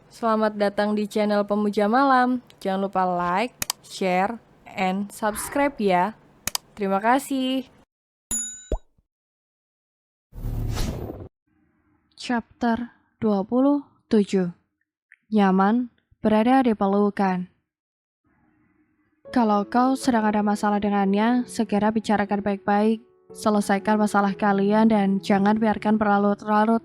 Selamat datang di channel Pemuja Malam. Jangan lupa like, share, and subscribe ya. Terima kasih. Chapter 27. Nyaman berada di pelukan. Kalau kau sedang ada masalah dengannya, segera bicarakan baik-baik. Selesaikan masalah kalian dan jangan biarkan berlarut-larut.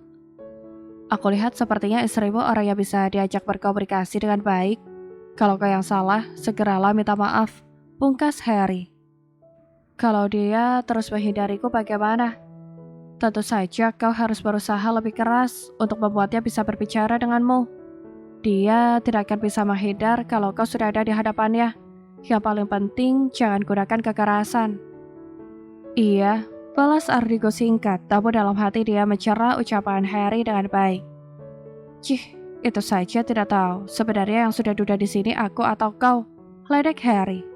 Aku lihat sepertinya istrimu orang yang bisa diajak berkomunikasi dengan baik. Kalau kau yang salah, segeralah minta maaf. Pungkas Harry. Kalau dia terus menghindariku bagaimana? Tentu saja kau harus berusaha lebih keras untuk membuatnya bisa berbicara denganmu. Dia tidak akan bisa menghindar kalau kau sudah ada di hadapannya. Yang paling penting, jangan gunakan kekerasan. Iya, balas Ardigo singkat, tapi dalam hati dia mencerna ucapan Harry dengan baik. Cih, itu saja tidak tahu. Sebenarnya yang sudah duda di sini aku atau kau? Ledek Harry.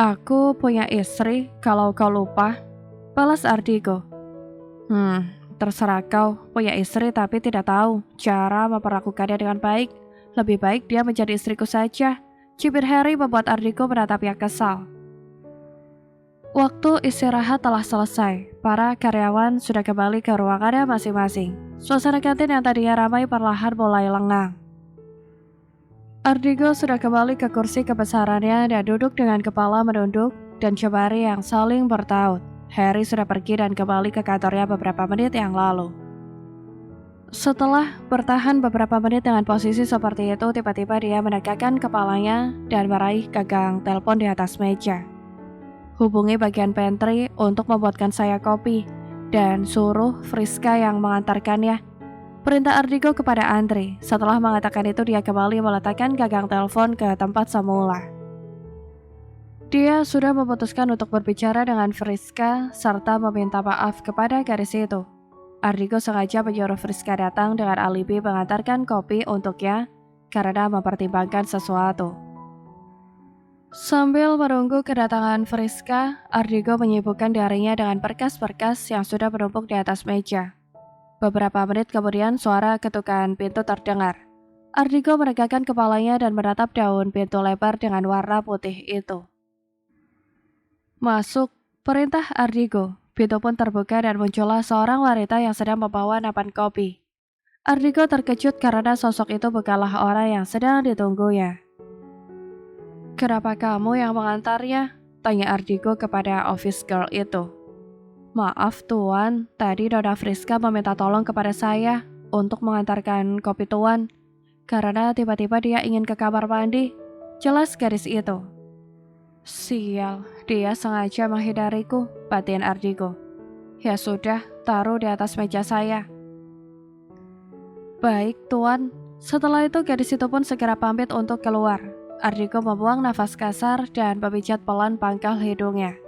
Aku punya istri, kalau kau lupa. Balas Ardigo. Terserah kau, punya istri tapi tidak tahu cara memperlakukannya dengan baik. Lebih baik dia menjadi istriku saja. Cibir Harry membuat Ardigo menatapnya kesal. Waktu istirahat telah selesai. Para karyawan sudah kembali ke ruangannya masing-masing. Suasana kantin yang tadinya ramai perlahan mulai lengang. Ardigo sudah kembali ke kursi kebesarannya dan duduk dengan kepala menunduk dan jemari yang saling bertaut. Harry sudah pergi dan kembali ke kantornya beberapa menit yang lalu. Setelah bertahan beberapa menit dengan posisi seperti itu, tiba-tiba dia menegakkan kepalanya dan meraih gagang telepon di atas meja. Hubungi bagian pantry untuk membuatkan saya kopi dan suruh Friska yang mengantarkannya. Perintah Ardigo kepada Andre. Setelah mengatakan itu, dia kembali meletakkan gagang telepon ke tempat semula. Dia sudah memutuskan untuk berbicara dengan Friska serta meminta maaf kepada gadis itu. Ardigo sengaja menyuruh Friska datang dengan alibi mengantarkan kopi untuknya karena mempertimbangkan sesuatu. Sambil menunggu kedatangan Friska, Ardigo menyibukkan dirinya dengan berkas-berkas yang sudah menumpuk di atas meja. Beberapa menit kemudian suara ketukan pintu terdengar. Ardigo menegakkan kepalanya dan menatap daun pintu lebar dengan warna putih itu. Masuk, perintah Ardigo. Pintu pun terbuka dan muncullah seorang wanita yang sedang membawa nampan kopi. Ardigo terkejut karena sosok itu bukanlah orang yang sedang ditunggunya. "Kenapa kamu yang mengantarnya?" tanya Ardigo kepada office girl itu. "Maaf tuan, tadi Nona Friska meminta tolong kepada saya untuk mengantarkan kopi tuan, karena tiba-tiba dia ingin ke kamar mandi," jelas gadis itu. "Sial, dia sengaja menghindariku," batin Ardigo. "Ya sudah, taruh di atas meja saya." "Baik, tuan." Setelah itu gadis itu pun segera pamit untuk keluar. Ardigo membuang nafas kasar dan memijat pelan pangkal hidungnya.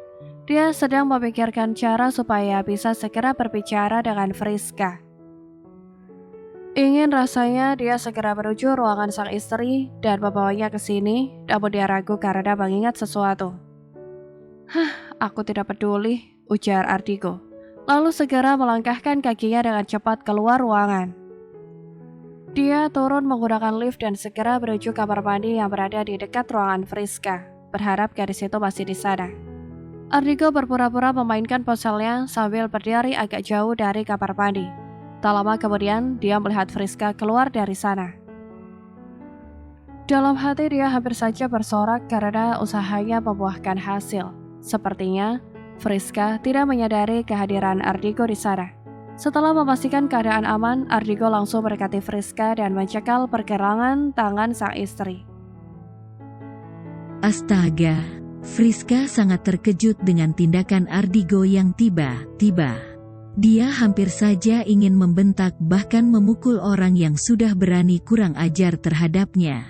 Dia sedang memikirkan cara supaya bisa segera berbicara dengan Friska. Ingin rasanya dia segera menuju ruangan sang istri dan membawanya ke sini, namun dia ragu karena mengingat sesuatu. Aku tidak peduli," ujar Ardigo. Lalu segera melangkahkan kakinya dengan cepat keluar ruangan. Dia turun menggunakan lift dan segera menuju kamar mandi yang berada di dekat ruangan Friska, berharap gadis itu masih di sana. Ardigo berpura-pura memainkan ponselnya sambil berdiri agak jauh dari kamar mandi. Tak lama kemudian, dia melihat Friska keluar dari sana. Dalam hati dia hampir saja bersorak karena usahanya membuahkan hasil. Sepertinya, Friska tidak menyadari kehadiran Ardigo di sana. Setelah memastikan keadaan aman, Ardigo langsung mendekati Friska dan mencekal pergelangan tangan sang istri. Astaga, Friska sangat terkejut dengan tindakan Ardigo yang tiba-tiba. Dia hampir saja ingin membentak bahkan memukul orang yang sudah berani kurang ajar terhadapnya.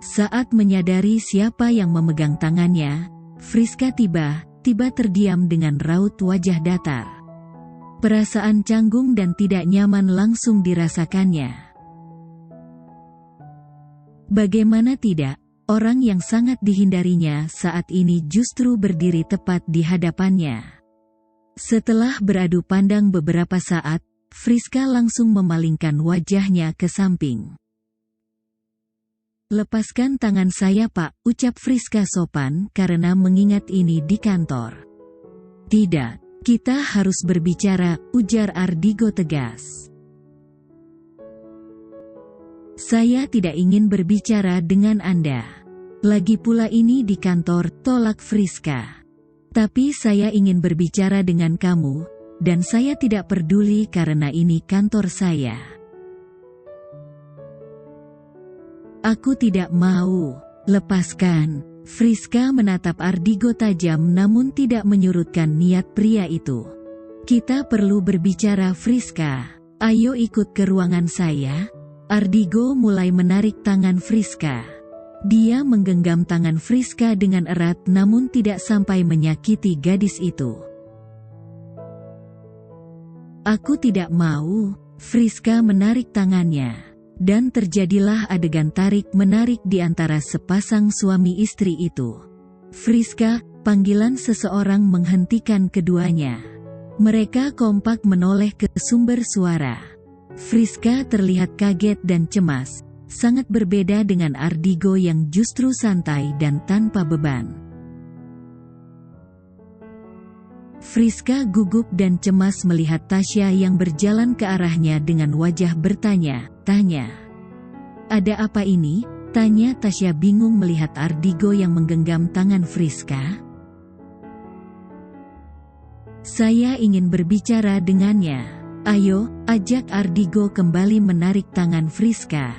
Saat menyadari siapa yang memegang tangannya, Friska tiba-tiba terdiam dengan raut wajah datar. Perasaan canggung dan tidak nyaman langsung dirasakannya. Bagaimana tidak, orang yang sangat dihindarinya saat ini justru berdiri tepat di hadapannya. Setelah beradu pandang beberapa saat, Friska langsung memalingkan wajahnya ke samping. "Lepaskan tangan saya, Pak," ucap Friska sopan karena mengingat ini di kantor. "Tidak, kita harus berbicara," ujar Ardigo tegas. "Saya tidak ingin berbicara dengan Anda. Lagi pula ini di kantor," tolak Friska. "Tapi saya ingin berbicara dengan kamu, dan saya tidak peduli karena ini kantor saya." "Aku tidak mau." "Lepaskan." Friska menatap Ardigo tajam namun tidak menyurutkan niat pria itu. "Kita perlu berbicara, Friska. Ayo ikut ke ruangan saya." Ardigo mulai menarik tangan Friska. Dia menggenggam tangan Friska dengan erat namun tidak sampai menyakiti gadis itu. "Aku tidak mau." Friska menarik tangannya. Dan terjadilah adegan tarik-menarik di antara sepasang suami istri itu. "Friska," panggilan seseorang menghentikan keduanya. Mereka kompak menoleh ke sumber suara. Friska terlihat kaget dan cemas, sangat berbeda dengan Ardigo yang justru santai dan tanpa beban. Friska gugup dan cemas melihat Tasya yang berjalan ke arahnya dengan wajah bertanya-tanya. "Ada apa ini?" tanya Tasya bingung melihat Ardigo yang menggenggam tangan Friska. "Saya ingin berbicara dengannya." "Ayo," ajak Ardigo kembali menarik tangan Friska.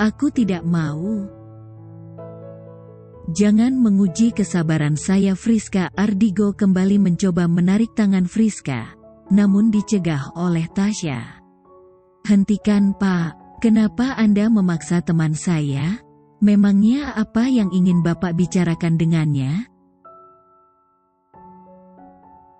"Aku tidak mau." "Jangan menguji kesabaran saya, Friska." Ardigo kembali mencoba menarik tangan Friska, namun dicegah oleh Tasya. "Hentikan, Pak. Kenapa Anda memaksa teman saya? Memangnya apa yang ingin Bapak bicarakan dengannya?"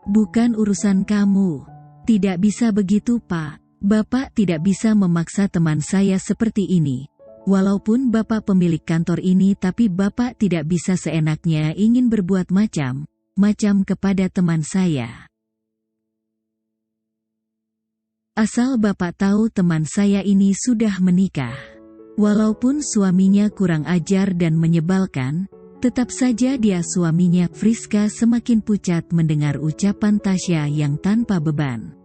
"Bukan urusan kamu." "Tidak bisa begitu, Pak. Bapak tidak bisa memaksa teman saya seperti ini. Walaupun Bapak pemilik kantor ini, tapi Bapak tidak bisa seenaknya ingin berbuat macam-macam kepada teman saya. Asal Bapak tahu, teman saya ini sudah menikah. Walaupun suaminya kurang ajar dan menyebalkan, tetap saja dia suaminya." Friska semakin pucat mendengar ucapan Tasya yang tanpa beban.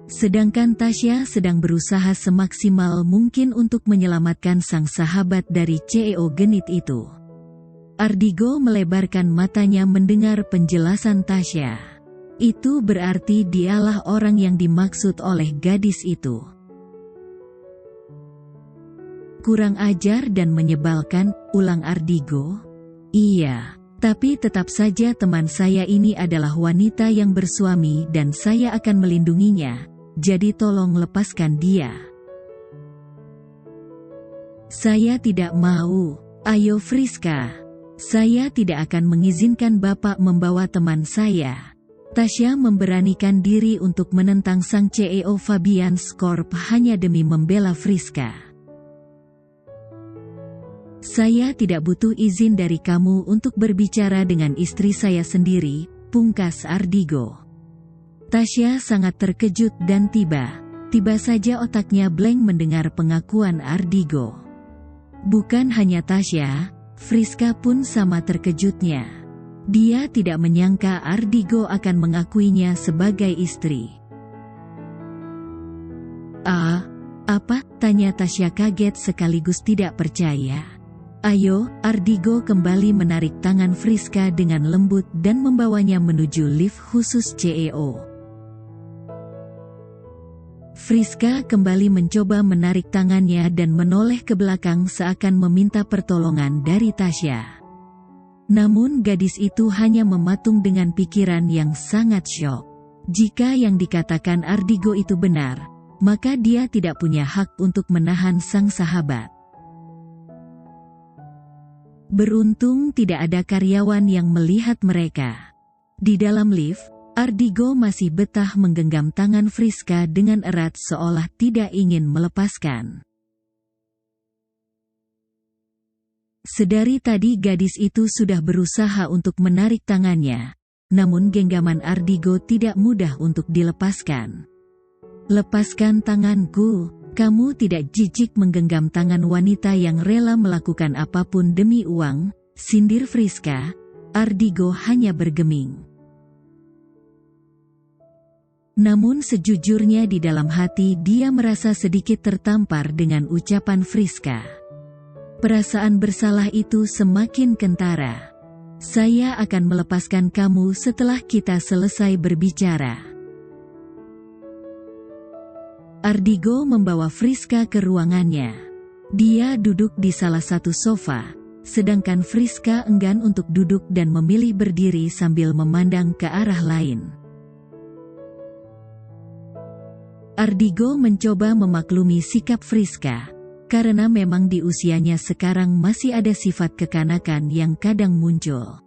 Sedangkan Tasya sedang berusaha semaksimal mungkin untuk menyelamatkan sang sahabat dari CEO genit itu. Ardigo melebarkan matanya mendengar penjelasan Tasya. Itu berarti dialah orang yang dimaksud oleh gadis itu. "Kurang ajar dan menyebalkan," ulang Ardigo. "Iya. Tapi tetap saja teman saya ini adalah wanita yang bersuami dan saya akan melindunginya. Jadi tolong lepaskan dia." "Saya tidak mau." "Ayo, Friska. Saya tidak akan mengizinkan Bapak membawa teman saya." Tasya memberanikan diri untuk menentang sang CEO Fabian Scorp hanya demi membela Friska. "Saya tidak butuh izin dari kamu untuk berbicara dengan istri saya sendiri," pungkas Ardigo. Tasya sangat terkejut dan tiba saja otaknya blank mendengar pengakuan Ardigo. Bukan hanya Tasya, Friska pun sama terkejutnya. Dia tidak menyangka Ardigo akan mengakuinya sebagai istri. Apa?" tanya Tasya kaget sekaligus tidak percaya. "Ayo," Ardigo kembali menarik tangan Friska dengan lembut dan membawanya menuju lift khusus CEO. Friska kembali mencoba menarik tangannya dan menoleh ke belakang seakan meminta pertolongan dari Tasya. Namun gadis itu hanya mematung dengan pikiran yang sangat syok. Jika yang dikatakan Ardigo itu benar, maka dia tidak punya hak untuk menahan sang sahabat. Beruntung tidak ada karyawan yang melihat mereka. Di dalam lift, Ardigo masih betah menggenggam tangan Friska dengan erat seolah tidak ingin melepaskan. Sedari tadi gadis itu sudah berusaha untuk menarik tangannya, namun genggaman Ardigo tidak mudah untuk dilepaskan. "Lepaskan tanganku, kamu tidak jijik menggenggam tangan wanita yang rela melakukan apapun demi uang," sindir Friska. Ardigo hanya bergeming. Namun sejujurnya di dalam hati dia merasa sedikit tertampar dengan ucapan Friska. Perasaan bersalah itu semakin kentara. "Saya akan melepaskan kamu setelah kita selesai berbicara." Ardigo membawa Friska ke ruangannya. Dia duduk di salah satu sofa, sedangkan Friska enggan untuk duduk dan memilih berdiri sambil memandang ke arah lain. Ardigo mencoba memaklumi sikap Friska, karena memang di usianya sekarang masih ada sifat kekanakan yang kadang muncul.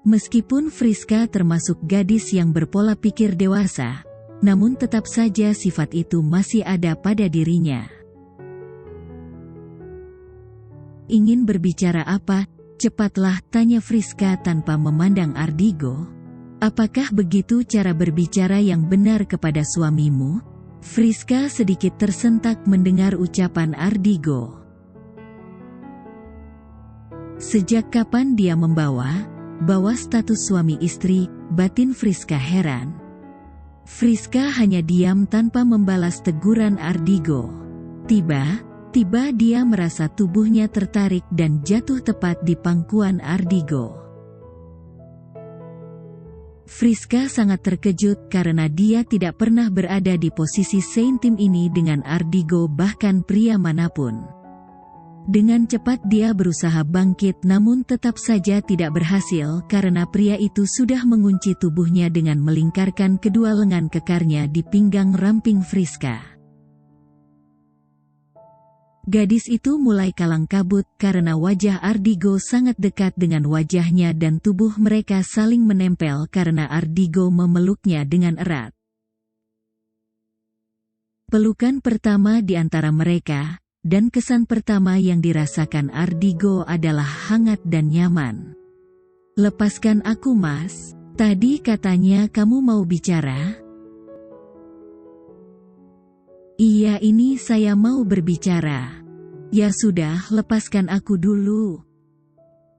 Meskipun Friska termasuk gadis yang berpola pikir dewasa, namun tetap saja sifat itu masih ada pada dirinya. "Ingin berbicara apa? Cepatlah," tanya Friska tanpa memandang Ardigo. "Apakah begitu cara berbicara yang benar kepada suamimu?" Friska sedikit tersentak mendengar ucapan Ardigo. Sejak kapan dia membawa status suami istri? Batin Friska heran. Friska hanya diam tanpa membalas teguran Ardigo. Tiba-tiba dia merasa tubuhnya tertarik dan jatuh tepat di pangkuan Ardigo. Friska sangat terkejut karena dia tidak pernah berada di posisi seintim ini dengan Ardigo, bahkan pria manapun. Dengan cepat dia berusaha bangkit, namun tetap saja tidak berhasil karena pria itu sudah mengunci tubuhnya dengan melingkarkan kedua lengan kekarnya di pinggang ramping Friska. Gadis itu mulai kalang kabut karena wajah Ardigo sangat dekat dengan wajahnya dan tubuh mereka saling menempel karena Ardigo memeluknya dengan erat. Pelukan pertama di antara mereka, dan kesan pertama yang dirasakan Ardigo adalah hangat dan nyaman. "Lepaskan aku, Mas. Tadi katanya kamu mau bicara?" "Iya, ini saya mau berbicara." "Ya sudah, lepaskan aku dulu."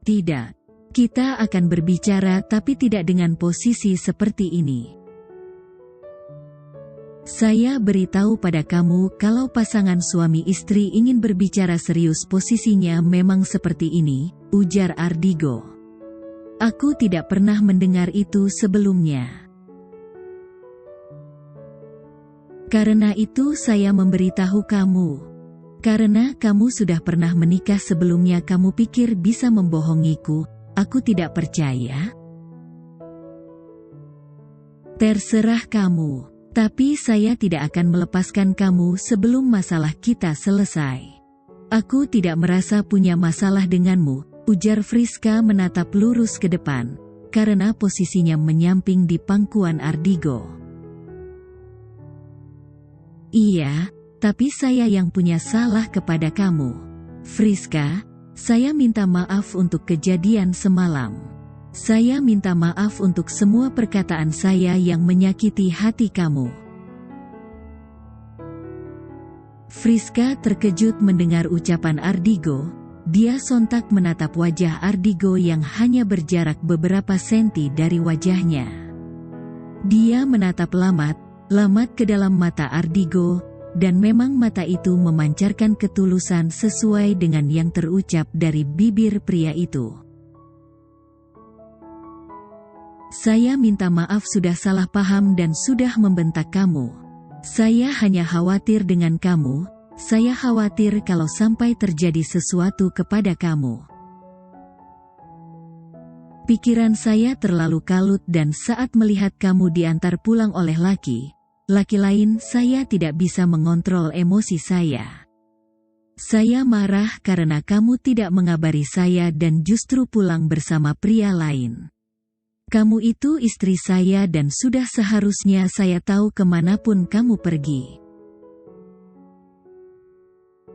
"Tidak. Kita akan berbicara tapi tidak dengan posisi seperti ini. Saya beritahu pada kamu kalau pasangan suami istri ingin berbicara serius posisinya memang seperti ini," ujar Ardigo. "Aku tidak pernah mendengar itu sebelumnya. Karena itu saya memberitahu kamu. Karena kamu sudah pernah menikah sebelumnya, kamu pikir bisa membohongiku. Aku tidak percaya." "Terserah kamu. Tapi saya tidak akan melepaskan kamu sebelum masalah kita selesai." "Aku tidak merasa punya masalah denganmu," ujar Friska menatap lurus ke depan, karena posisinya menyamping di pangkuan Ardigo. "Iya, tapi saya yang punya salah kepada kamu. Friska, saya minta maaf untuk kejadian semalam. Saya minta maaf untuk semua perkataan saya yang menyakiti hati kamu." Friska terkejut mendengar ucapan Ardigo. Dia sontak menatap wajah Ardigo yang hanya berjarak beberapa senti dari wajahnya. Dia menatap lamat ke dalam mata Ardigo, dan memang mata itu memancarkan ketulusan sesuai dengan yang terucap dari bibir pria itu. "Saya minta maaf sudah salah paham dan sudah membentak kamu. Saya hanya khawatir dengan kamu, saya khawatir kalau sampai terjadi sesuatu kepada kamu. Pikiran saya terlalu kalut dan saat melihat kamu diantar pulang oleh laki lain, saya tidak bisa mengontrol emosi saya. Saya marah karena kamu tidak mengabari saya dan justru pulang bersama pria lain. Kamu itu istri saya dan sudah seharusnya saya tahu kemanapun kamu pergi.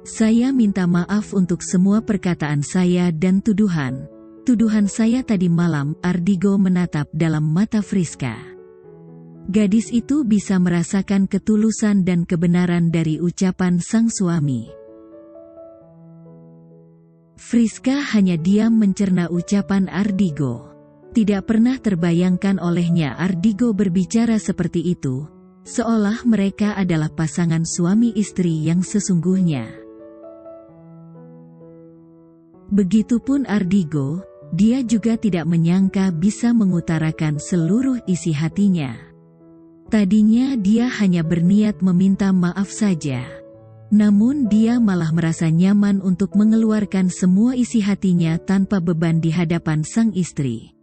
Saya minta maaf untuk semua perkataan saya dan tuduhan. Tuduhan saya tadi malam, Ardigo menatap dalam mata Friska. Gadis itu bisa merasakan ketulusan dan kebenaran dari ucapan sang suami. Friska hanya diam mencerna ucapan Ardigo. Tidak pernah terbayangkan olehnya Ardigo berbicara seperti itu, seolah mereka adalah pasangan suami istri yang sesungguhnya. Begitupun Ardigo, dia juga tidak menyangka bisa mengutarakan seluruh isi hatinya. Tadinya dia hanya berniat meminta maaf saja. Namun dia malah merasa nyaman untuk mengeluarkan semua isi hatinya tanpa beban di hadapan sang istri.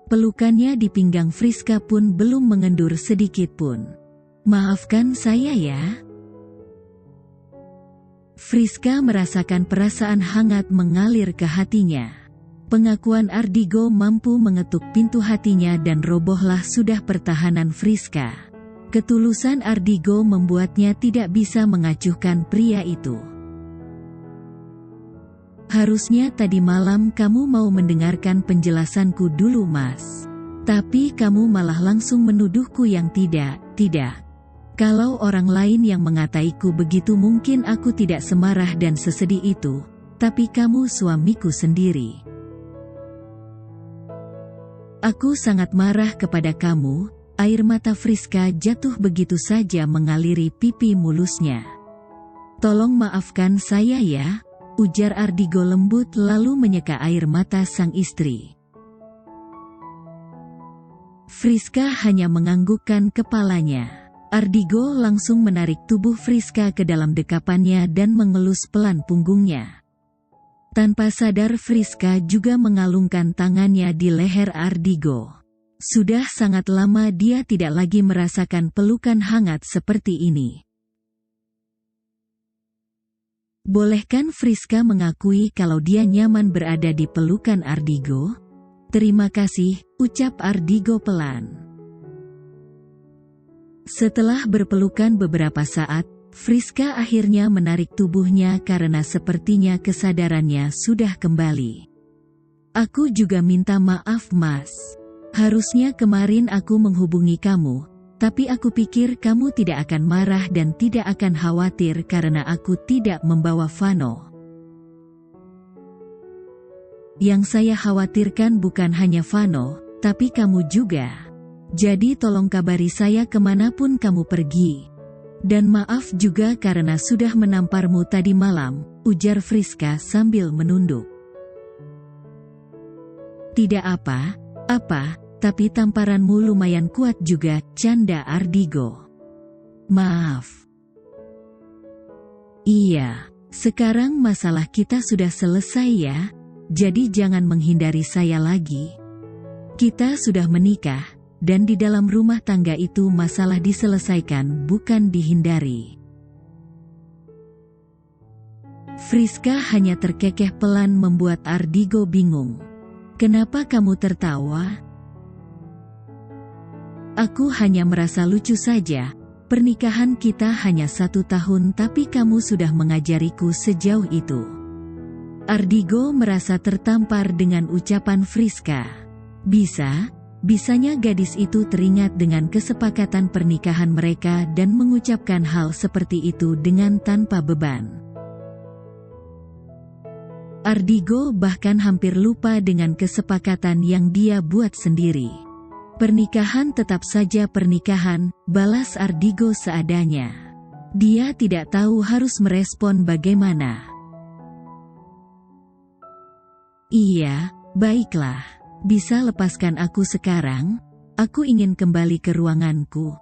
Pelukannya di pinggang Friska pun belum mengendur sedikit pun. "Maafkan saya ya." Friska merasakan perasaan hangat mengalir ke hatinya. Pengakuan Ardigo mampu mengetuk pintu hatinya dan robohlah sudah pertahanan Friska. Ketulusan Ardigo membuatnya tidak bisa mengacuhkan pria itu. "Harusnya tadi malam kamu mau mendengarkan penjelasanku dulu, Mas. Tapi kamu malah langsung menuduhku yang tidak. Kalau orang lain yang mengataiku begitu mungkin aku tidak semarah dan sesedih itu, tapi kamu suamiku sendiri. Aku sangat marah kepada kamu." Air mata Friska jatuh begitu saja mengaliri pipi mulusnya. "Tolong maafkan saya ya," ujar Ardigo lembut lalu menyeka air mata sang istri. Friska hanya menganggukkan kepalanya. Ardigo langsung menarik tubuh Friska ke dalam dekapannya dan mengelus pelan punggungnya. Tanpa sadar Friska juga mengalungkan tangannya di leher Ardigo. Sudah sangat lama dia tidak lagi merasakan pelukan hangat seperti ini. Bolehkan Friska mengakui kalau dia nyaman berada di pelukan Ardigo? "Terima kasih," ucap Ardigo pelan. Setelah berpelukan beberapa saat, Friska akhirnya menarik tubuhnya karena sepertinya kesadarannya sudah kembali. "Aku juga minta maaf, Mas. Harusnya kemarin aku menghubungi kamu, tapi aku pikir kamu tidak akan marah dan tidak akan khawatir karena aku tidak membawa Vano. Yang saya khawatirkan bukan hanya Vano, tapi kamu juga. Jadi tolong kabari saya kemanapun kamu pergi. Dan maaf juga karena sudah menamparmu tadi malam," ujar Friska sambil menunduk. "Tidak apa-apa, tapi tamparanmu lumayan kuat juga," canda Ardigo. "Maaf." "Iya, sekarang masalah kita sudah selesai ya, jadi jangan menghindari saya lagi. Kita sudah menikah, dan di dalam rumah tangga itu masalah diselesaikan bukan dihindari." Friska hanya terkekeh pelan membuat Ardigo bingung. "Kenapa kamu tertawa?" "Aku hanya merasa lucu saja. Pernikahan kita hanya 1 tahun tapi kamu sudah mengajariku sejauh itu." Ardigo merasa tertampar dengan ucapan Friska. Bisanya gadis itu teringat dengan kesepakatan pernikahan mereka dan mengucapkan hal seperti itu dengan tanpa beban. Ardigo bahkan hampir lupa dengan kesepakatan yang dia buat sendiri. "Pernikahan tetap saja pernikahan," balas Ardigo seadanya. Dia tidak tahu harus merespon bagaimana. "Iya, baiklah. Bisa lepaskan aku sekarang? Aku ingin kembali ke ruanganku."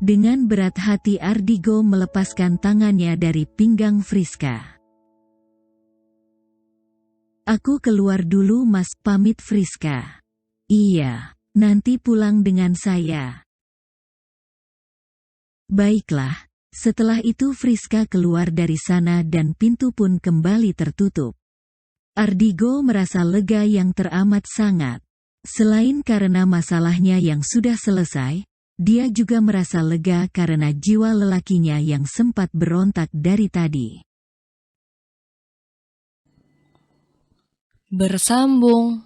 Dengan berat hati Ardigo melepaskan tangannya dari pinggang Friska. "Aku keluar dulu, Mas," pamit Friska. "Iya. Nanti pulang dengan saya." "Baiklah." Setelah itu Friska keluar dari sana dan pintu pun kembali tertutup. Ardigo merasa lega yang teramat sangat. Selain karena masalahnya yang sudah selesai, dia juga merasa lega karena jiwa lelakinya yang sempat berontak dari tadi. bersambung.